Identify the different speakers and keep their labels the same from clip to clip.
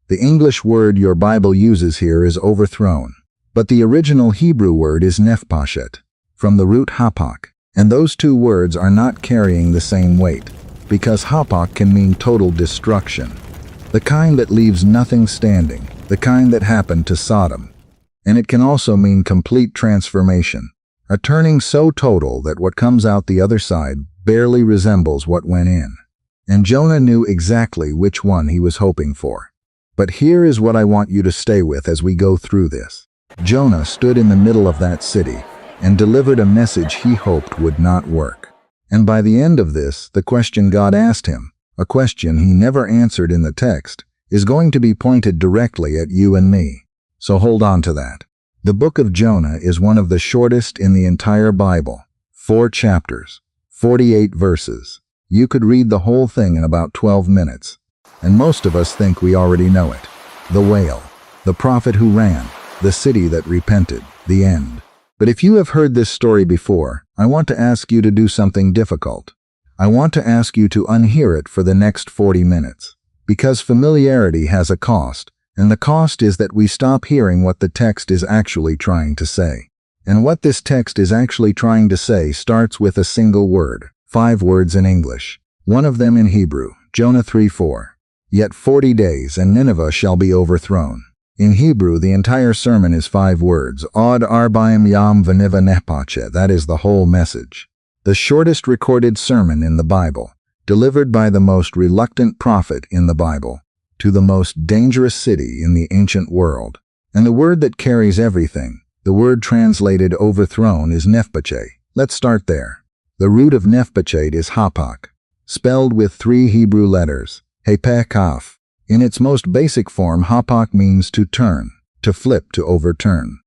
Speaker 1: The English word your Bible uses here is overthrown, but the original Hebrew word is nehpachet, from the root hapak, and those two words are not carrying the same weight, because hapak can mean total destruction, the kind that leaves nothing standing, the kind that happened to Sodom. And it can also mean complete transformation, a turning so total that what comes out the other side barely resembles what went in. And Jonah knew exactly which one he was hoping for. But here is what I want you to stay with as we go through this. Jonah stood in the middle of that city and delivered a message he hoped would not work. And by the end of this, the question God asked him, a question he never answered in the text, is going to be pointed directly at you and me. So hold on to that. The book of Jonah is one of the shortest in the entire Bible. 4 chapters, 48 verses. You could read the whole thing in about 12 minutes. And most of us think we already know it. The whale, the prophet who ran, the city that repented, the end. But if you have heard this story before, I want to ask you to do something difficult. I want to ask you to unhear it for the next 40 minutes. Because familiarity has a cost, and the cost is that we stop hearing what the text is actually trying to say. And what this text is actually trying to say starts with a single word, 5 words in English, one of them in Hebrew, Jonah 3:4. Yet 40 days and Nineveh shall be overthrown. In Hebrew, the entire sermon is 5 words, Od Arbaim Yam V'Niva Nehpachet. That is the whole message. The shortest recorded sermon in the Bible, delivered by the most reluctant prophet in the Bible, to the most dangerous city in the ancient world. And the word that carries everything, the word translated overthrown, is nehpachet. Let's start there. The root of nehpachet is hapak, spelled with 3 Hebrew letters, hapak. In its most basic form, hapak means to turn, to flip, to overturn.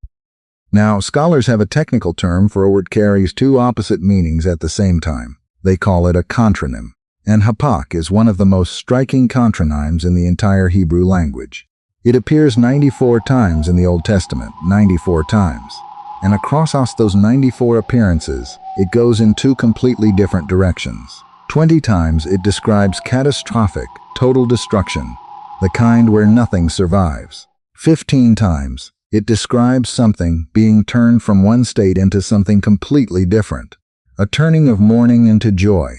Speaker 1: Now, scholars have a technical term for a word carries 2 opposite meanings at the same time. They call it a contranym. And hapak is one of the most striking contranyms in the entire Hebrew language. It appears 94 times in the Old Testament, 94 times. And across those 94 appearances, it goes in 2 completely different directions. 20 times it describes catastrophic, total destruction, the kind where nothing survives. 15 times it describes something being turned from one state into something completely different, a turning of mourning into joy,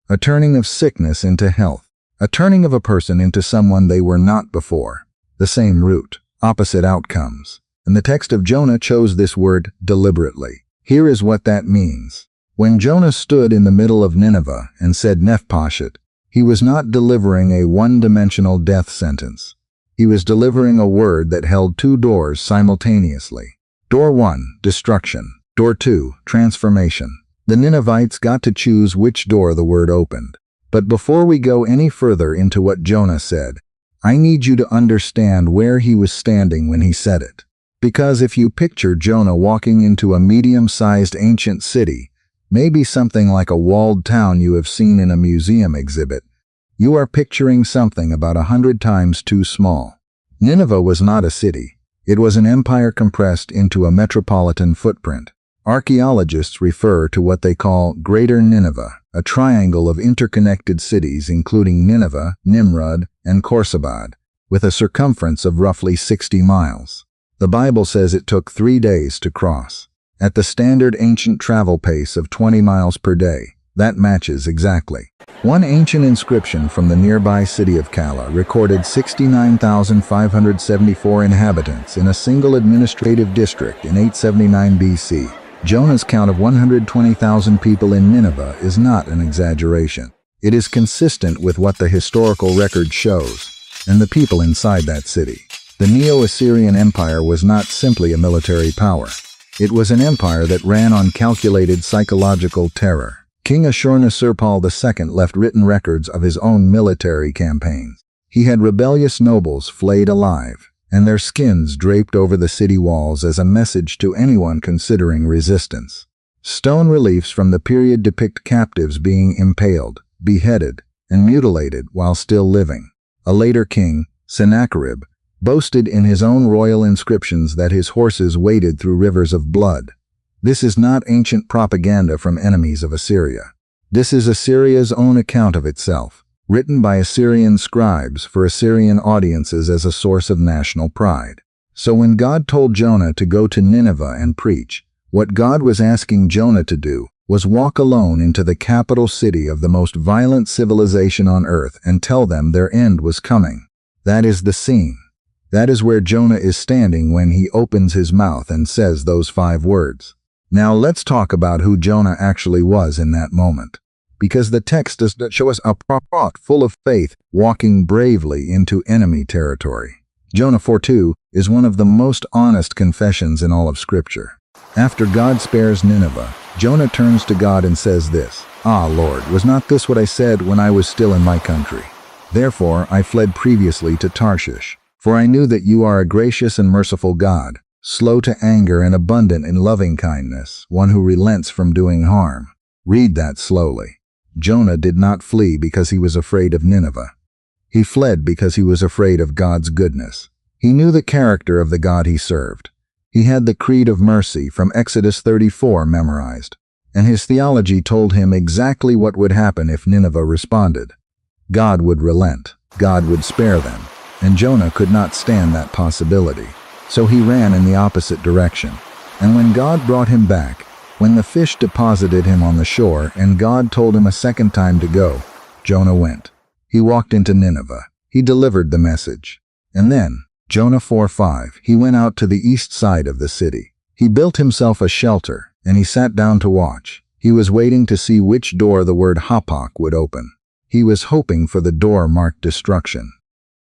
Speaker 1: a turning of sickness into health, a turning of a person into someone they were not before. The same root, opposite outcomes. And the text of Jonah chose this word deliberately. Here is what that means. When Jonah stood in the middle of Nineveh and said nehpachet, he was not delivering a one-dimensional death sentence. He was delivering a word that held 2 doors simultaneously. Door 1, destruction. Door 2, transformation. The Ninevites got to choose which door the word opened. But before we go any further into what Jonah said, I need you to understand where he was standing when he said it. Because if you picture Jonah walking into a medium-sized ancient city, maybe something like a walled town you have seen in a museum exhibit, you are picturing something about 100 times too small. Nineveh was not a city. It was an empire compressed into a metropolitan footprint. Archaeologists refer to what they call Greater Nineveh, a triangle of interconnected cities including Nineveh, Nimrod, and Khorsabad, with a circumference of roughly 60 miles. The Bible says it took 3 days to cross. At the standard ancient travel pace of 20 miles per day, that matches exactly. One ancient inscription from the nearby city of Kala recorded 69,574 inhabitants in a single administrative district in 879 BC. Jonah's count of 120,000 people in Nineveh is not an exaggeration. It is consistent with what the historical record shows, and the people inside that city. The Neo-Assyrian Empire was not simply a military power. It was an empire that ran on calculated psychological terror. King Ashur-Nisir-Pal II left written records of his own military campaigns. He had rebellious nobles flayed alive, and their skins draped over the city walls as a message to anyone considering resistance. Stone reliefs from the period depict captives being impaled, beheaded, and mutilated while still living. A later king, Sennacherib, boasted in his own royal inscriptions that his horses waded through rivers of blood. This is not ancient propaganda from enemies of Assyria. This is Assyria's own account of itself. written by Assyrian scribes for Assyrian audiences as a source of national pride. So when God told Jonah to go to Nineveh and preach, what God was asking Jonah to do was walk alone into the capital city of the most violent civilization on earth and tell them their end was coming. That is the scene. That is where Jonah is standing when he opens his mouth and says those 5 words. Now let's talk about who Jonah actually was in that moment. Because the text does not show us a prophet full of faith walking bravely into enemy territory. Jonah 4:2 is one of the most honest confessions in all of Scripture. After God spares Nineveh, Jonah turns to God and says this, "Ah, Lord, was not this what I said when I was still in my country? Therefore I fled previously to Tarshish, for I knew that you are a gracious and merciful God, slow to anger and abundant in loving kindness, one who relents from doing harm." Read that slowly. Jonah did not flee because he was afraid of Nineveh. He fled because he was afraid of God's goodness. He knew the character of the God he served. He had the creed of mercy from Exodus 34 memorized, and his theology told him exactly what would happen if Nineveh responded. God would relent, God would spare them, and Jonah could not stand that possibility. So he ran in the opposite direction. And when God brought him back, when the fish deposited him on the shore and God told him a second time to go, Jonah went. He walked into Nineveh. He delivered the message. And then, Jonah 4:5, he went out to the east side of the city. He built himself a shelter, and he sat down to watch. He was waiting to see which door the word hapak would open. He was hoping for the door marked destruction.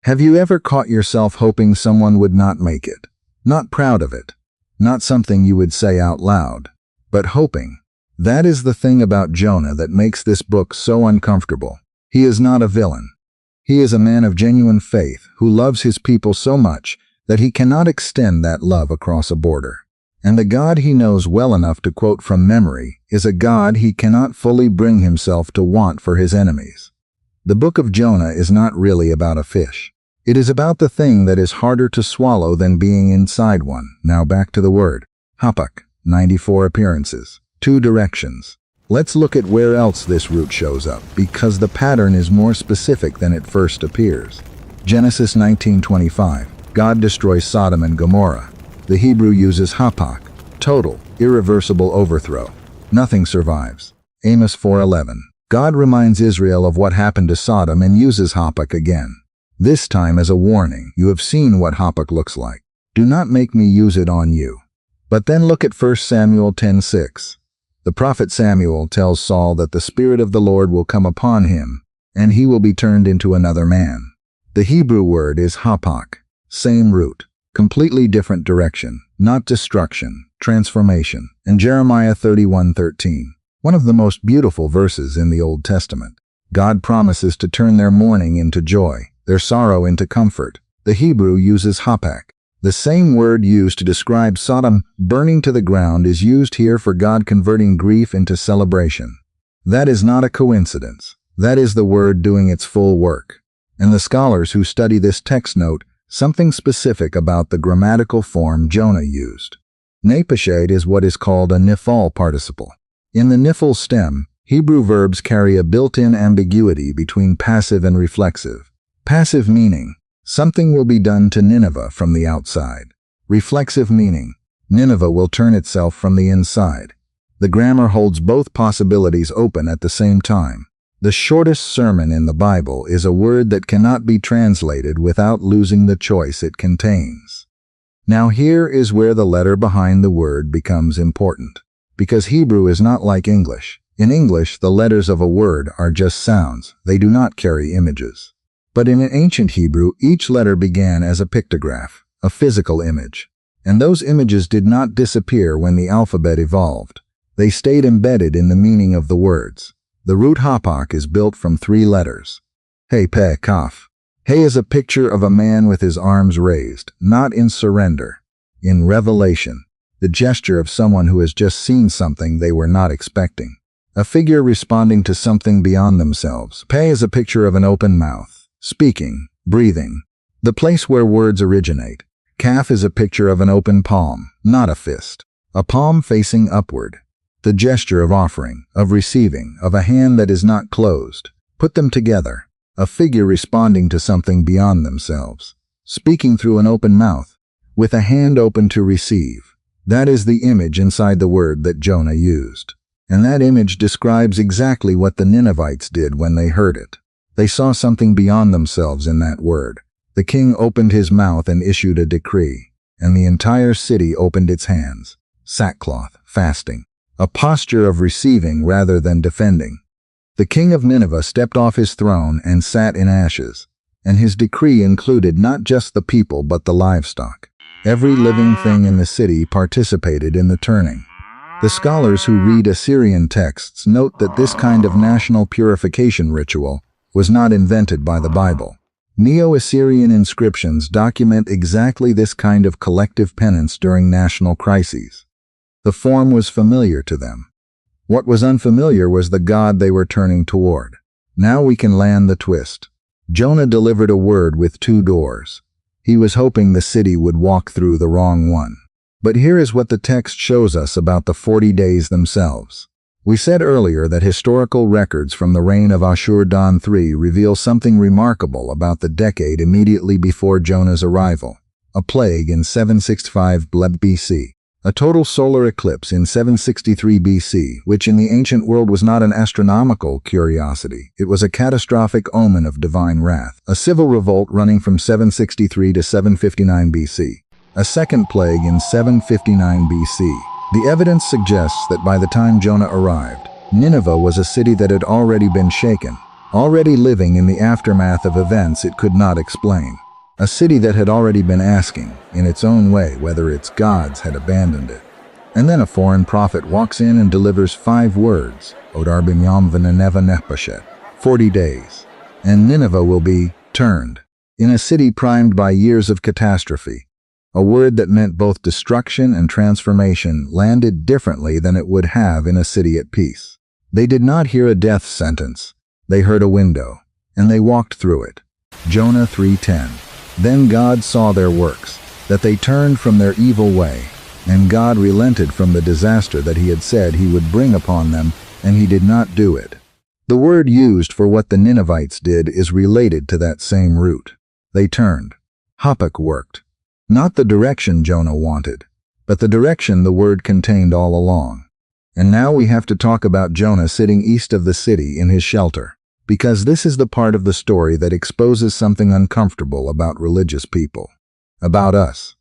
Speaker 1: Have you ever caught yourself hoping someone would not make it? Not proud of it. Not something you would say out loud, but hoping. That is the thing about Jonah that makes this book so uncomfortable. He is not a villain. He is a man of genuine faith who loves his people so much that he cannot extend that love across a border. And the God he knows well enough to quote from memory is a God he cannot fully bring himself to want for his enemies. The book of Jonah is not really about a fish. It is about the thing that is harder to swallow than being inside one. Now back to the word. Hapak, 94 appearances, 2 directions. Let's look at where else this root shows up, because the pattern is more specific than it first appears. Genesis 19:25. God destroys Sodom and Gomorrah. The Hebrew uses hapak, total, irreversible overthrow. Nothing survives. Amos 4:11. God reminds Israel of what happened to Sodom and uses hapak again. This time as a warning. You have seen what hapak looks like. Do not make me use it on you. But then look at 1 Samuel 10:6. The prophet Samuel tells Saul that the Spirit of the Lord will come upon him, and he will be turned into another man. The Hebrew word is hapak, same root, completely different direction, not destruction, transformation. And Jeremiah 31:13, one of the most beautiful verses in the Old Testament. God promises to turn their mourning into joy, their sorrow into comfort. The Hebrew uses hapak. The same word used to describe Sodom burning to the ground is used here for God converting grief into celebration. That is not a coincidence. That is the word doing its full work. And the scholars who study this text note something specific about the grammatical form Jonah used. Nehpachet is what is called a nifal participle. In the nifal stem, Hebrew verbs carry a built-in ambiguity between passive and reflexive. Passive meaning, something will be done to Nineveh from the outside. Reflexive meaning, Nineveh will turn itself from the inside. The grammar holds both possibilities open at the same time. The shortest sermon in the Bible is a word that cannot be translated without losing the choice it contains. Now here is where the letter behind the word becomes important, because Hebrew is not like English. In English, the letters of a word are just sounds. They do not carry images. But in ancient Hebrew, each letter began as a pictograph, a physical image. And those images did not disappear when the alphabet evolved. They stayed embedded in the meaning of the words. The root hapak is built from 3 letters. Hey, pe, kaf. Hey is a picture of a man with his arms raised, not in surrender. In revelation, the gesture of someone who has just seen something they were not expecting. A figure responding to something beyond themselves. Pe is a picture of an open mouth. Speaking, breathing, the place where words originate. Kaf is a picture of an open palm, not a fist. A palm facing upward. The gesture of offering, of receiving, of a hand that is not closed. Put them together. a figure responding to something beyond themselves, speaking through an open mouth, with a hand open to receive. That is the image inside the word that Jonah used. And that image describes exactly what the Ninevites did when they heard it. They saw something beyond themselves in that word. The king opened his mouth and issued a decree, and the entire city opened its hands. Sackcloth, fasting, a posture of receiving rather than defending. The king of Nineveh stepped off his throne and sat in ashes, and his decree included not just the people but the livestock. Every living thing in the city participated in the turning. The scholars who read Assyrian texts note that this kind of national purification ritual was not invented by the Bible. Neo-Assyrian inscriptions document exactly this kind of collective penance during national crises. The form was familiar to them. What was unfamiliar was the God they were turning toward. Now we can land the twist. Jonah delivered a word with two doors. He was hoping the city would walk through the wrong one. But here is what the text shows us about the 40 days themselves. We said earlier that historical records from the reign of Ashur-dan III reveal something remarkable about the decade immediately before Jonah's arrival. A plague in 765 BC. A total solar eclipse in 763 BC, which in the ancient world was not an astronomical curiosity. It was a catastrophic omen of divine wrath. A civil revolt running from 763 to 759 BC. A second plague in 759 BC. The evidence suggests that by the time Jonah arrived, Nineveh was a city that had already been shaken, already living in the aftermath of events it could not explain. A city that had already been asking, in its own way, whether its gods had abandoned it. And then a foreign prophet walks in and delivers 5 words, Odar bimyam v'Nineveh nehpachet, 40 days, and Nineveh will be turned. In a city primed by years of catastrophe, a word that meant both destruction and transformation landed differently than it would have in a city at peace. They did not hear a death sentence. They heard a window, and they walked through it. Jonah 3:10. Then God saw their works, that they turned from their evil way, and God relented from the disaster that he had said he would bring upon them, and he did not do it. The word used for what the Ninevites did is related to that same root. They turned. Hapak worked. Not the direction Jonah wanted, but the direction the word contained all along. And now we have to talk about Jonah sitting east of the city in his shelter, because this is the part of the story that exposes something uncomfortable about religious people. About us.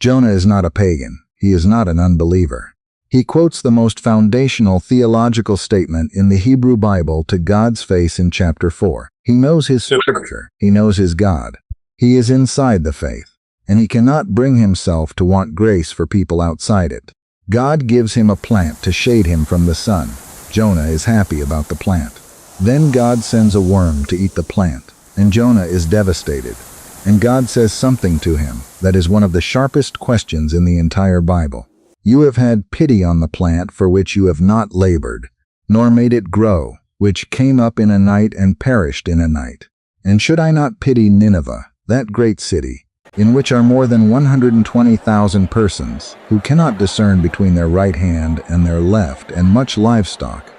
Speaker 1: Jonah is not a pagan. He is not an unbeliever. He quotes the most foundational theological statement in the Hebrew Bible to God's face in chapter 4. He knows his scripture. He knows his God. He is inside the faith, and he cannot bring himself to want grace for people outside it. God gives him a plant to shade him from the sun. Jonah is happy about the plant. Then God sends a worm to eat the plant, and Jonah is devastated. And God says something to him that is one of the sharpest questions in the entire Bible. You have had pity on the plant for which you have not labored, nor made it grow, which came up in a night and perished in a night. And should I not pity Nineveh, that great city, in which are more than 120,000 persons, who cannot discern between their right hand and their left, and much livestock?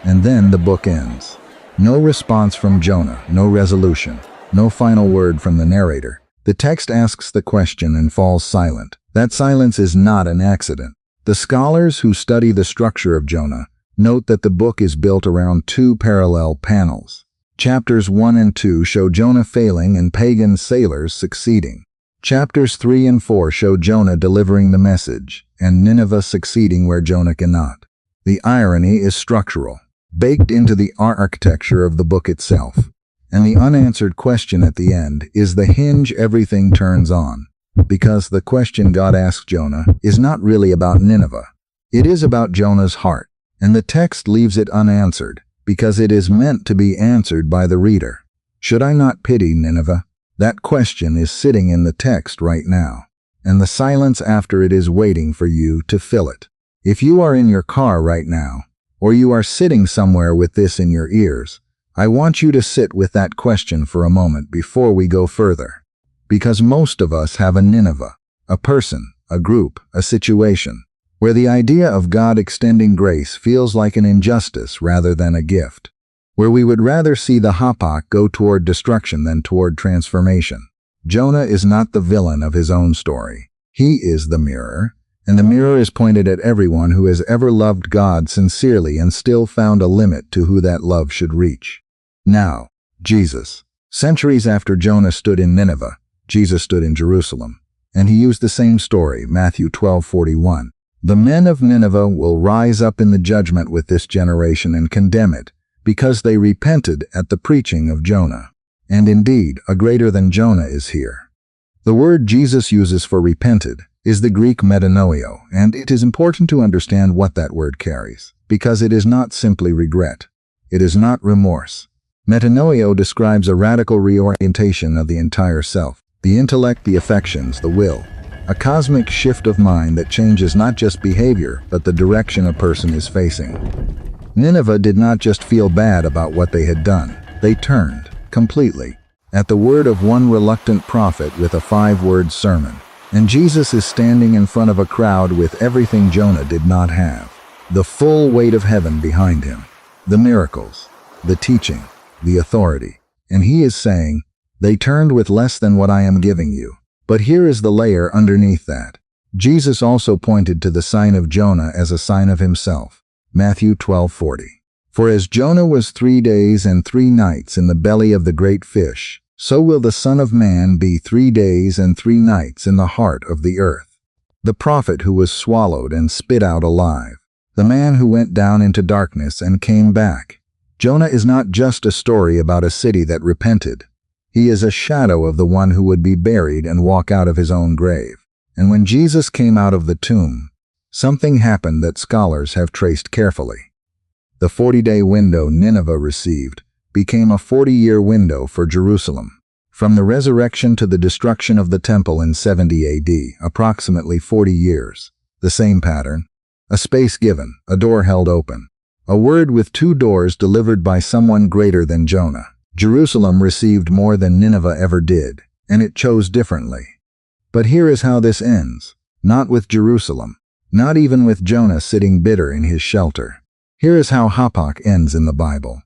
Speaker 1: And then the book ends. No response from Jonah, no resolution, no final word from the narrator. The text asks the question and falls silent. That silence is not an accident. The scholars who study the structure of Jonah note that the book is built around 2 parallel panels. Chapters 1 and 2 show Jonah failing and pagan sailors succeeding. Chapters 3 and 4 show Jonah delivering the message, and Nineveh succeeding where Jonah cannot. The irony is structural, baked into the architecture of the book itself. And the unanswered question at the end is the hinge everything turns on. Because the question God asks Jonah is not really about Nineveh. It is about Jonah's heart. And the text leaves it unanswered, because it is meant to be answered by the reader. Should I not pity Nineveh? That question is sitting in the text right now, and the silence after it is waiting for you to fill it. If you are in your car right now, or you are sitting somewhere with this in your ears, I want you to sit with that question for a moment before we go further. Because most of us have a Nineveh, a person, a group, a situation, where the idea of God extending grace feels like an injustice rather than a gift. where we would rather see the hapak go toward destruction than toward transformation. Jonah is not the villain of his own story. He is the mirror, and the mirror is pointed at everyone who has ever loved God sincerely and still found a limit to who that love should reach. Now, Jesus. Centuries after Jonah stood in Nineveh, Jesus stood in Jerusalem, and he used the same story, Matthew 12:41. The men of Nineveh will rise up in the judgment with this generation and condemn it, because they repented at the preaching of Jonah. And indeed, a greater than Jonah is here. The word Jesus uses for repented is the Greek metanoeo, and it is important to understand what that word carries, because it is not simply regret. It is not remorse. Metanoeo describes a radical reorientation of the entire self, the intellect, the affections, the will. A cosmic shift of mind that changes not just behavior, but the direction a person is facing. Nineveh did not just feel bad about what they had done. They turned, completely, at the word of one reluctant prophet with a 5-word sermon. And Jesus is standing in front of a crowd with everything Jonah did not have. The full weight of heaven behind him. The miracles, the teaching, the authority. And he is saying, they turned with less than what I am giving you. But here is the layer underneath that. Jesus also pointed to the sign of Jonah as a sign of himself. Matthew 12:40. For as Jonah was 3 days and 3 nights in the belly of the great fish, so will the Son of Man be 3 days and 3 nights in the heart of the earth. The prophet who was swallowed and spit out alive. The man who went down into darkness and came back. Jonah is not just a story about a city that repented. He is a shadow of the one who would be buried and walk out of his own grave. And when Jesus came out of the tomb, something happened that scholars have traced carefully. The 40-day window Nineveh received became a 40-year window for Jerusalem. From the resurrection to the destruction of the temple in 70 AD, approximately 40 years. The same pattern. A space given, a door held open. A word with 2 doors delivered by someone greater than Jonah. Jerusalem received more than Nineveh ever did, and it chose differently. But here is how this ends. Not with Jerusalem. Not even with Jonah sitting bitter in his shelter. Here is how hapak ends in the Bible.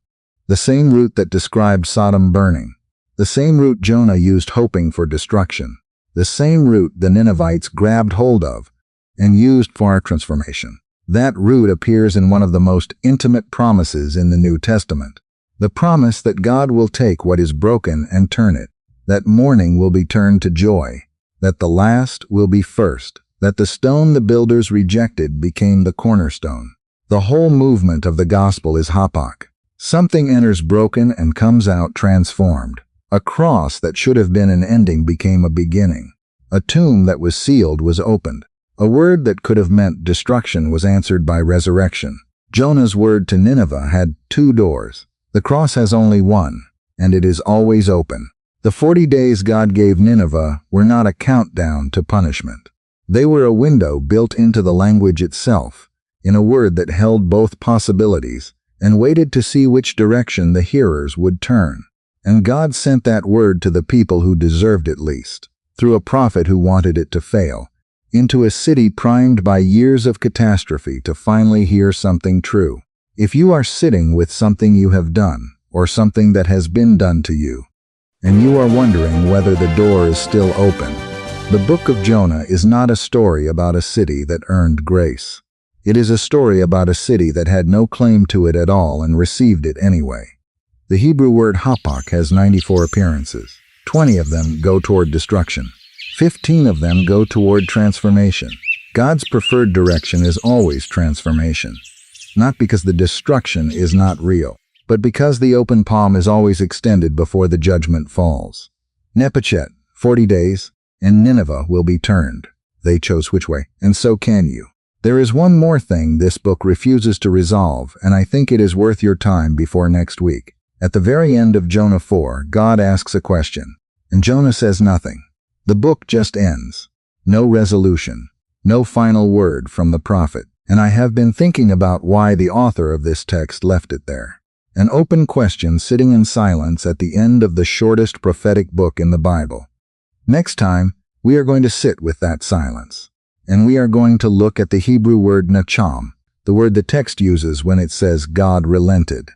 Speaker 1: The same route that described Sodom burning. The same route Jonah used hoping for destruction. The same route the Ninevites grabbed hold of and used for our transformation. That route appears in one of the most intimate promises in the New Testament. The promise that God will take what is broken and turn it. That mourning will be turned to joy. That the last will be first. That the stone the builders rejected became the cornerstone. The whole movement of the gospel is hapak. Something enters broken and comes out transformed. A cross that should have been an ending became a beginning. A tomb that was sealed was opened. A word that could have meant destruction was answered by resurrection. Jonah's word to Nineveh had 2 doors. The cross has only one, and it is always open. The 40 days God gave Nineveh were not a countdown to punishment. They were a window built into the language itself, in a word that held both possibilities, and waited to see which direction the hearers would turn. And God sent that word to the people who deserved it least, through a prophet who wanted it to fail, into a city primed by years of catastrophe to finally hear something true. If you are sitting with something you have done, or something that has been done to you, and you are wondering whether the door is still open, the book of Jonah is not a story about a city that earned grace. It is a story about a city that had no claim to it at all and received it anyway. The Hebrew word hapak has 94 appearances. 20 of them go toward destruction. 15 of them go toward transformation. God's preferred direction is always transformation. Not because the destruction is not real, but because the open palm is always extended before the judgment falls. Nehpachet, 40 days, and Nineveh will be turned. They chose which way, and so can you. There is one more thing this book refuses to resolve, and I think it is worth your time before next week. At the very end of Jonah 4, God asks a question, and Jonah says nothing. The book just ends. No resolution. No final word from the prophet. And I have been thinking about why the author of this text left it there. An open question sitting in silence at the end of the shortest prophetic book in the Bible. Next time, we are going to sit with that silence. And we are going to look at the Hebrew word nacham, the word the text uses when it says God relented.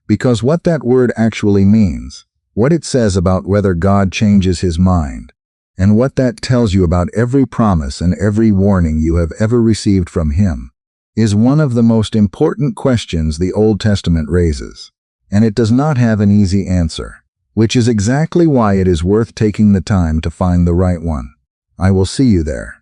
Speaker 1: Because what that word actually means, what it says about whether God changes his mind, and what that tells you about every promise and every warning you have ever received from him, is one of the most important questions the Old Testament raises. And it does not have an easy answer, which is exactly why it is worth taking the time to find the right one. I will see you there.